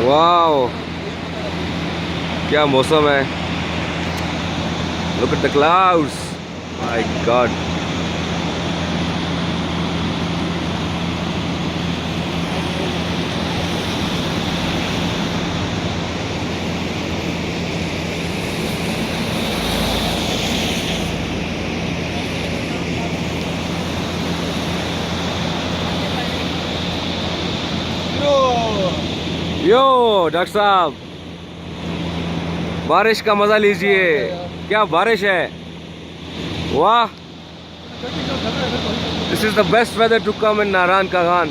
Wow, क्या मौसम है। Look at the clouds. My God. Yo doctor साहब, बारिश का मजा लीजिए। क्या बारिश है, वाह। This is the best weather to come in Naran Kaghan.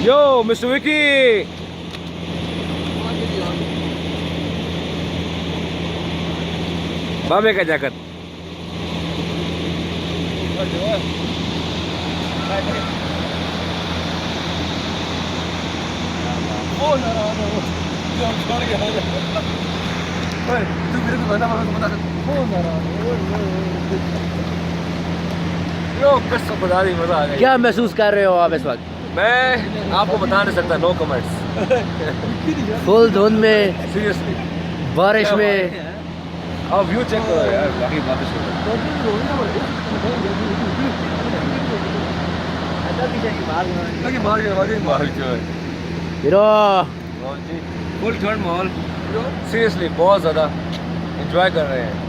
Yo mister Vicky, बाबे का जैकेट। मजा आ गया। क्या महसूस कर रहे हो आप इस वक्त? मैं आपको बता नहीं सकता, नो कमेंट्स। फुल धुंध में, सीरियसली, बारिश में। आप व्यू चेक करो यार, काफी बारिश हो रही। हीरो फुल ठंड माहौल, सीरियसली बहुत ज़्यादा एंजॉय कर रहे हैं।